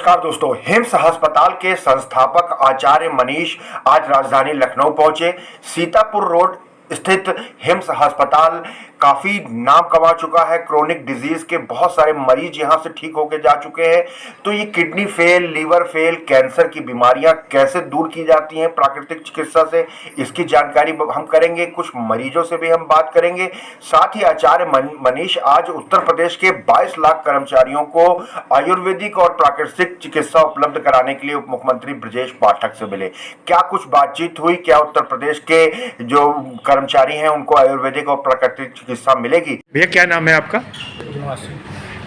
नमस्कार दोस्तों। हिम्स अस्पताल के संस्थापक आचार्य मनीष आज राजधानी लखनऊ पहुंचे। सीतापुर रोड स्थित हिम्स अस्पताल काफी नाम कमा चुका है। क्रोनिक डिजीज के बहुत सारे मरीज यहां से ठीक होके जा चुके हैं। तो ये kidney fail, liver fail, cancer की बीमारियां कैसे दूर की जाती हैं प्राकृतिक चिकित्सा से, इसकी जानकारी हम करेंगे। कुछ मरीजों से भी हम बात करेंगे। साथ ही आचार्य मनीष आज उत्तर प्रदेश के 22 लाख कर्मचारियों को आयुर्वेदिक और प्राकृतिक चिकित्सा उपलब्ध कराने के लिए उप मुख्यमंत्री ब्रजेश पाठक से मिले। क्या कुछ बातचीत हुई? क्या उत्तर प्रदेश के जो कर्मचारी हैं उनको आयुर्वेदिक और प्राकृतिक चिकित्सा मिलेगी? भैया क्या नाम है आपका?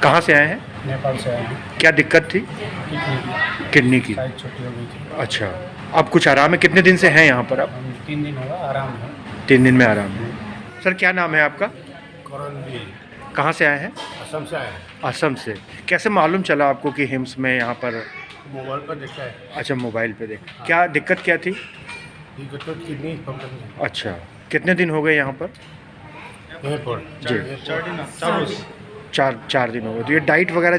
कहाँ से आए हैं? नेपाल से आए हैं। क्या दिक्कत थी? किडनी की। साइज छोटी हो गई थी। अच्छा, अब कुछ आराम है? कितने दिन से हैं यहाँ पर आप? 3 दिन होगा, आराम है। 3 दिन में आराम है। सर क्या नाम है आपका? करणवीर। कहाँ से आए हैं? असम से आए हैं। असम से। कैसे मालूम चला आपको कि हिम्स में यहाँ पर? मोबाइल पर देखा है। अच्छा, मोबाइल पे देखा। क्या दिक्कत क्या थी? दिक्कत तो किडनी प्रॉब्लम है। अच्छा, कितने दिन हो गए यहाँ पर? यहीं पर जी। 4 दिन हो गए। तो ये डाइट वगैरह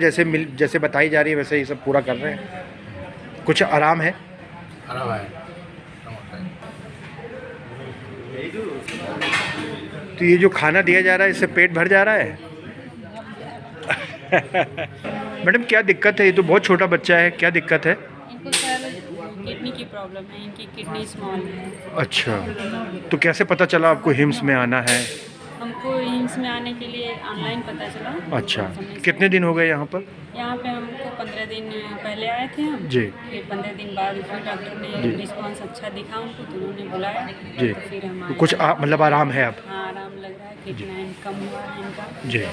जैसे बताई जा रही है वैसे ये सब पूरा कर रहे हैं? कुछ आराम है? आराम है। तो ये जो खाना दिया जा रहा है इससे पेट भर जा रहा है? मैडम क्या दिक्कत है? ये तो बहुत छोटा बच्चा है, क्या दिक्कत है? इनको सर किडनी की प्रॉब्लम है, इनकी किडनी स्मॉल है। अच्छा, तो कैसे पता चला आपको हिम्स में आना है? हमको हिम्स में आने के लिए ऑनलाइन पता चला। अच्छा, कितने दिन हो गए यहाँ पर? यहाँ पे हमको 15 दिन पहले आए थे हम जी। फिर 15 दिन बाद फिर डॉक्टर ने रिस्पांस अच्छा दिखा उनको, तो उन्होंने बुलाया। जी। तो फिर हम तो कुछ मतलब आराम है अब? हाँ, आराम लग रहा है। किडनी कम हुआ है इनका। जी।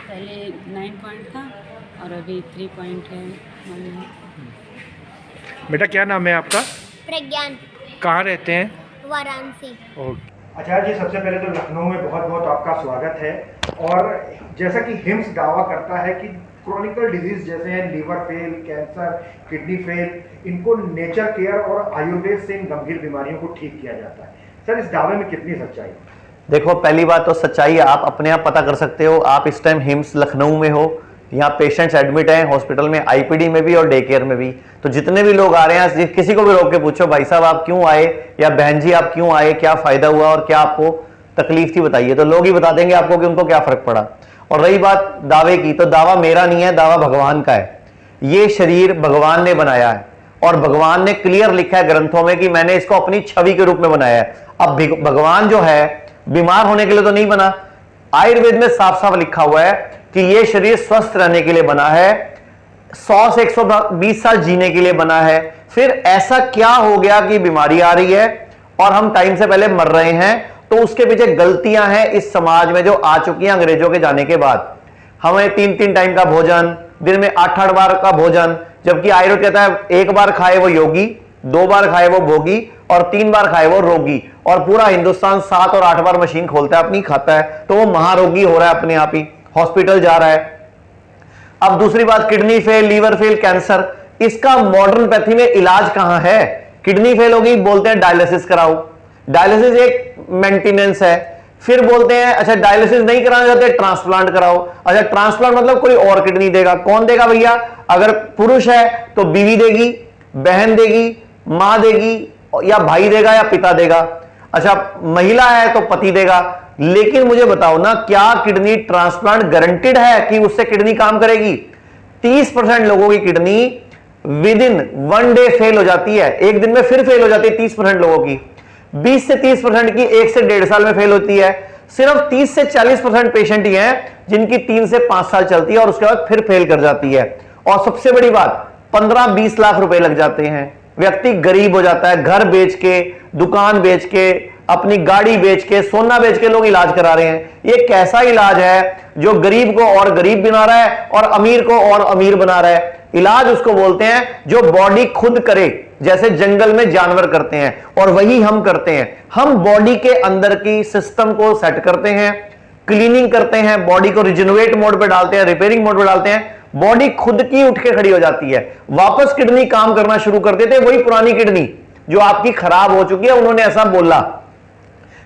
पहले 9 पॉइंट था और अभी 3 पॉइंट है। बेटा क्या नाम है आपका? प्रज्ञान। कहाँ रहते हैं? वाराणसी। ओके। आचार्य जी, सबसे पहले तो लखनऊ में बहुत बहुत आपका स्वागत है। और जैसा कि हिम्स दावा करता है कि क्रोनिकल डिजीज जैसे हैं liver fail, cancer, kidney fail, इनको नेचर केयर और आयुर्वेद से इन गंभीर बीमारियों को ठीक किया जाता है। सर, इस दावे में कितनी सच्चाई है? देखो, पहली बात तो सच्चाई आप अपने आप पता कर सकते हो। आप इस टाइम हिम्स लखनऊ में हो, यहाँ पेशेंट्स एडमिट हैं हॉस्पिटल में, आईपीडी में भी और डे केयर में भी। तो जितने भी लोग आ रहे हैं, किसी को भी रोक के पूछो, भाई साहब आप क्यों आए, या बहन जी आप क्यों आए, क्या फायदा हुआ और क्या आपको तकलीफ थी बताइए, तो लोग ही बता देंगे आपको कि उनको क्या फर्क पड़ा। और रही बात दावे की, तो दावा मेरा नहीं है, दावा भगवान का है। ये शरीर भगवान ने बनाया है और भगवान ने क्लियर लिखा है ग्रंथों में कि मैंने इसको अपनी छवि के रूप में बनाया है। अब भगवान जो है बीमार होने के लिए तो नहीं बना। आयुर्वेद में साफ साफ लिखा हुआ है कि यह शरीर स्वस्थ रहने के लिए बना है, 100 से 120 साल जीने के लिए बना है। फिर ऐसा क्या हो गया कि बीमारी आ रही है और हम टाइम से पहले मर रहे हैं? तो उसके पीछे गलतियां हैं इस समाज में जो आ चुकी हैं अंग्रेजों के जाने के बाद। हमें 3-3 टाइम का भोजन, दिन में 8-8 बार का भोजन, जबकि आयुर्वेद कहता है 1 बार खाए वो योगी, 2 बार खाए वो भोगी और 3 बार खाए वो रोगी। और पूरा हिंदुस्तान 7 और 8 बार मशीन खोलता है अपनी, खाता है, तो वो महारोगी हो रहा है, अपने आप ही हॉस्पिटल जा रहा है। अब दूसरी बात, kidney fail, liver fail, cancer, इसका मॉडर्न पैथी में इलाज कहां है? किडनी फेल होगी, बोलते हैं डायलिसिस कराओ। डायलिसिस एक मेंटेनेंस है। फिर बोलते हैं अच्छा डायलिसिस नहीं कराना चाहते, ट्रांसप्लांट कराओ। अच्छा, ट्रांसप्लांट मतलब कोई और किडनी देगा। कौन देगा भैया? अगर पुरुष है तो बीवी देगी, बहन देगी, मां देगी, या भाई देगा या पिता देगा। अच्छा, महिला है तो पति देगा। लेकिन मुझे बताओ ना, क्या किडनी ट्रांसप्लांट गारंटेड है कि उससे किडनी काम करेगी? 30% लोगों की kidney with in 1 day fail हो जाती है, एक दिन में फिर फेल हो जाती है 30% लोगों की। 20 से 30% की 1 से 1.5 साल में फेल होती है। सिर्फ 30 से 40% पेशेंट ही हैं जिनकी 3 से 5 साल चलती है और उसके बाद फिर फेल कर जाती है। और सबसे बड़ी बात, 15-20 लाख रुपए लग जाते हैं। व्यक्ति गरीब हो जाता है, घर बेच के, दुकान बेच के, अपनी गाड़ी बेच के, सोना बेच के लोग इलाज करा रहे हैं। ये कैसा इलाज है जो गरीब को और गरीब बना रहा है और अमीर को और अमीर बना रहा है? इलाज उसको बोलते हैं जो बॉडी खुद करे, जैसे जंगल में जानवर करते हैं, और वही हम करते हैं। हम बॉडी के अंदर की सिस्टम को सेट करते हैं, क्लीनिंग करते हैं, बॉडी को रिजेनरेट मोड पे डालते हैं, रिपेयरिंग मोड पे डालते हैं, बॉडी खुद की उठ के खड़ी हो जाती है। वापस किडनी काम करना शुरू कर देते हैं। वही पुरानी किडनी जो आपकी खराब हो चुकी है, उन्होंने ऐसा बोला,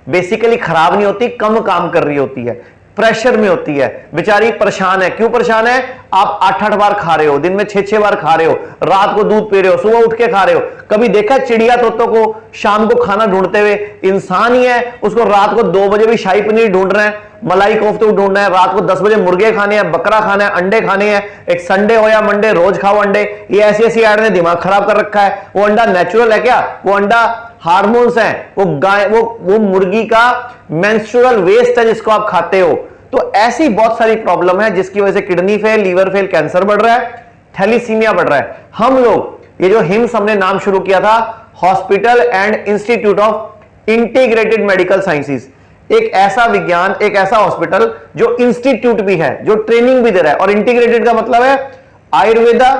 बेसिकली खराब नहीं होती, कम काम कर रही होती है। प्रेशर में होती है, बेचारी परेशान है। क्यों परेशान है? आप 8-8 बार खा रहे हो, दिन में 6-6 बार खा रहे हो, रात को दूध पी रहे हो, सुबह उठ के खा रहे हो। कभी देखा चिड़िया तोतों को शाम को खाना ढूंढते हुए? इंसान ही है, उसको रात को 2 बजे भी शाही पनीर ढूंढ रहे हैं, मलाई कोफ्ते ढूंढना है, रात को 10 बजे मुर्गे खाने हैं, बकरा खाना है, अंडे खाने हैं, एक संडे हो या मंडे रोज खाओ अंडे। ये ऐसी ऐसी ऐड ने दिमाग खराब कर रखा है। वो अंडा नेचुरल है क्या? वो अंडा हार्मोन्स हैं, वो गाय वो मुर्गी का मेंस्ट्रुअल वेस्ट है जिसको आप खाते हो। तो ऐसी बहुत सारी प्रॉब्लम है जिसकी वजह से kidney fail, liver fail, cancer बढ़ रहा है, थैलीसीमिया बढ़ रहा है। हम लोग ये जो हिम्स हमने नाम शुरू किया था, hospital and institute of integrated medical sciences, एक ऐसा विज्ञान, एक ऐसा हॉस्पिटल जो इंस्टीट्यूट भी है, जो ट्रेनिंग भी दे रहा है। और इंटीग्रेटेड का मतलब है आयुर्वेदा,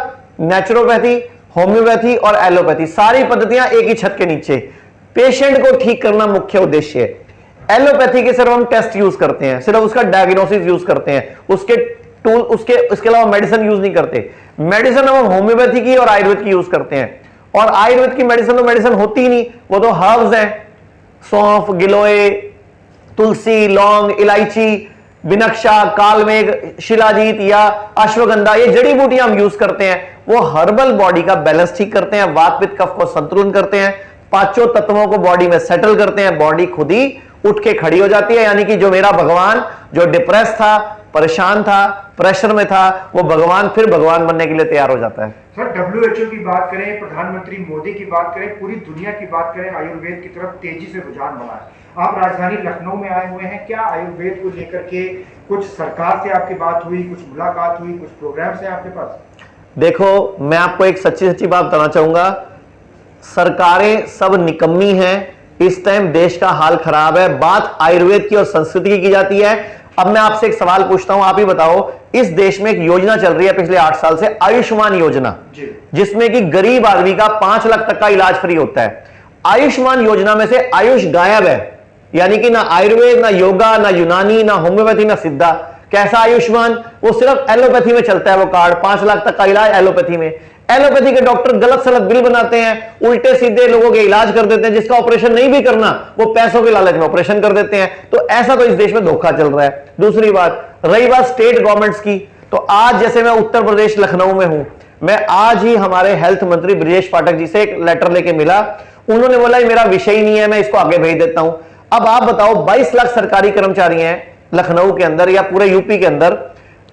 नेचुरोपैथी, होम्योपैथी और एलोपैथी, सारी पद्धतियां एक ही छत के नीचे। पेशेंट को ठीक करना मुख्य उद्देश्य है। एलोपैथी के सिर्फ हम टेस्ट यूज करते हैं, सिर्फ उसका डायग्नोसिस यूज करते हैं, उसके टूल, उसके अलावा मेडिसिन यूज नहीं करते। मेडिसिन हम होम्योपैथी की और आयुर्वेद की यूज करते हैं। और आयुर्वेद की मेडिसिन तो मेडिसिन होती ही नहीं, वो तो हर्ब्स हैं, सौंफ, गिलोय, तुलसी, लौंग, इलायची, बिनक्षा, कालमेघ, शिलाजीत या अश्वगंधा, ये जड़ी बूटियां हम यूज करते हैं। वो हर्बल बॉडी का बैलेंस ठीक करते हैं, वात पित्त कफ को संतुलन करते हैं, पांचों तत्वों को बॉडी में सेटल करते हैं, बॉडी खुद ही उठ के खड़ी हो जाती है। यानी कि जो मेरा भगवान जो डिप्रेस था, परेशान था, प्रेशर में था, वो भगवान फिर भगवान बनने के लिए तैयार हो जाता है। सर, WHO की बात करें, प्रधानमंत्री मोदी की बात करें, पूरी दुनिया की बात करें, आयुर्वेद की तरफ तेजी से रुझान बढ़ा है। आप राजधानी लखनऊ में आए हुए हैं, क्या आयुर्वेद को लेकर के कुछ सरकार से आपकी बात हुई, कुछ मुलाकात हुई, कुछ प्रोग्राम्स हैं आपके पास? देखो, मैं आपको एक सच्ची सच्ची बात बताना चाहूंगा, सरकारें सब निकम्मी हैं। इस टाइम देश का हाल खराब है। बात आयुर्वेद की और संस्कृति की जाती है। अब मैं आपसे एक सवाल पूछता हूं, आप ही बताओ, इस देश में एक योजना चल रही है पिछले 8 साल से, आयुष्मान योजना, जिसमें कि गरीब आदमी का 5 लाख तक का इलाज फ्री होता है। आयुष्मान योजना में से आयुष गायब है, यानी कि ना आयुर्वेद, ना योगा, ना यूनानी, ना होम्योपैथी, ना सिद्धा। कैसा आयुष्मान? वो सिर्फ एलोपैथी में चलता है वो कार्ड, 5 लाख तक का इलाज एलोपैथी में। एलोपैथी के डॉक्टर गलत सलत बिल बनाते हैं, उल्टे सीधे लोगों के इलाज कर देते हैं, जिसका ऑपरेशन नहीं भी करना वो पैसों के लालच में ऑपरेशन कर देते हैं। तो ऐसा तो इस देश में धोखा चल रहा है। दूसरी बात, रही बात स्टेट गवर्नमेंट्स की, तो आज जैसे मैं उत्तर प्रदेश लखनऊ में हूं, मैं आज ही हमारे हेल्थ मंत्री ब्रिजेश पाठक जी से एक लेटर लेके मिला। उन्होंने बोला मेरा विषय ही नहीं है, मैं इसको आगे भेज देता हूं। अब आप बताओ, 22 लाख सरकारी कर्मचारी हैं लखनऊ के अंदर या पूरे यूपी के अंदर,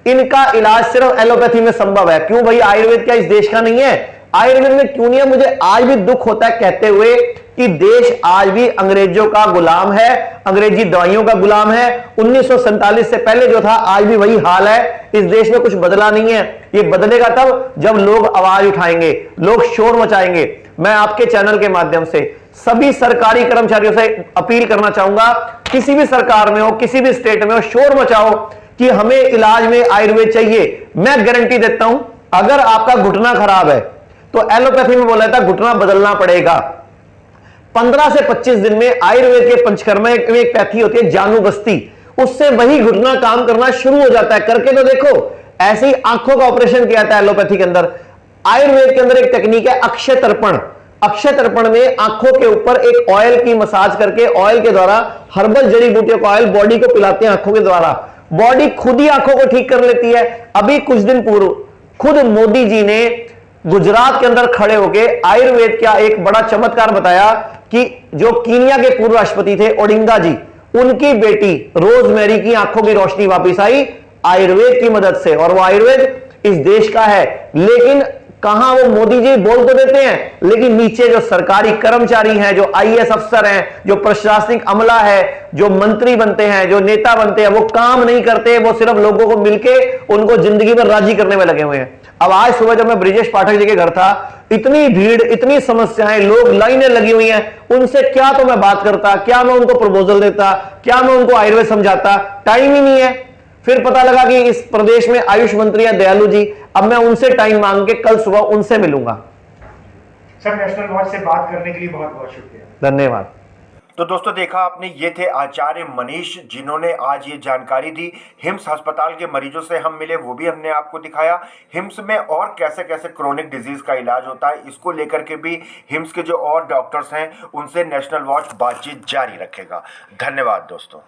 इनका इलाज सिर्फ एलोपैथी में संभव है। क्यों भाई? आयुर्वेद क्या इस देश का नहीं है? आयुर्वेद में क्यों नहीं है? मुझे आज भी दुख होता है कहते हुए कि देश आज भी अंग्रेजों का गुलाम है, अंग्रेजी दवाइयों का गुलाम है। 1947 से पहले जो था आज भी वही हाल है। इस देश में कुछ बदला नहीं है। ये बदलेगा तब जब लोग आवाज उठाएंगे, लोग शोर मचाएंगे। मैं आपके चैनल के माध्यम से सभी सरकारी कर्मचारियों से अपील करना चाहूंगा, किसी भी सरकार में हो, किसी भी स्टेट में हो, शोर मचाओ कि हमें इलाज में आयुर्वेद चाहिए। मैं गारंटी देता हूं, अगर आपका घुटना खराब है तो एलोपैथी में बोला था घुटना बदलना पड़ेगा। 15 से 25 दिन में आयुर्वेद के पंचकर्म में एक पैथी होती है जानुबस्ती, उससे वही घुटना काम करना शुरू हो जाता है। करके तो देखो, ऐसे ही आंखों का ऑपरेशन किया था एलोपैथी के अंदर। आयुर्वेद के अंदर एक टेक्निक है अक्षय तर्पण। अक्षय तर्पण में आंखों के ऊपर एक ऑयल की मसाज करके, ऑयल के द्वारा हर्बल जड़ी बूटियों का ऑयल बॉडी को पिलाते हैं आंखों के द्वारा, बॉडी खुद ही आंखों को ठीक कर लेती है। अभी कुछ दिन पूर्व खुद मोदी जी ने गुजरात के अंदर खड़े होकर आयुर्वेद का एक बड़ा चमत्कार बताया कि जो कीनिया के पूर्व राष्ट्रपति थे ओडिंगा जी, उनकी बेटी रोजमेरी की आंखों की रोशनी वापस आई आयुर्वेद की मदद से। और वो आयुर्वेद इस देश का है। लेकिन कहां वो मोदी जी बोल तो देते हैं, लेकिन नीचे जो सरकारी कर्मचारी हैं, जो आईएएस अफसर हैं, जो प्रशासनिक अमला है, जो मंत्री बनते हैं, जो नेता बनते हैं, वो काम नहीं करते। वो सिर्फ लोगों को मिलके उनको जिंदगी में राजी करने में लगे हुए हैं। अब आज सुबह जब मैं ब्रिजेश पाठक जी के घर था, इतनी भीड़, इतनी समस्याएं, लोग लाइनें लगी हुई हैं। उनसे क्या तो मैं बात करता, क्या मैं उनको प्रपोजल देता, क्या मैं उनको आयुर्वेद समझाता? टाइम ही नहीं है। फिर पता लगा कि इस प्रदेश में आयुष मंत्री हैं दयालु जी। अब मैं उनसे टाइम मांग के कल सुबह उनसे मिलूंगा। सर, नेशनल वॉच से बात करने के लिए बहुत बहुत शुक्रिया। धन्यवाद। तो दोस्तों, देखा आपने, ये थे आचार्य मनीष, जिन्होंने आज ये जानकारी दी। हिम्स अस्पताल के मरीजों से हम मिले, वो भी हमने आपको दिखाया। हिम्स में और कैसे कैसे क्रोनिक डिजीज का इलाज होता है, इसको लेकर के भी हिम्स के जो और डॉक्टर्स हैं उनसे नेशनल वॉच बातचीत जारी रखेगा। धन्यवाद दोस्तों।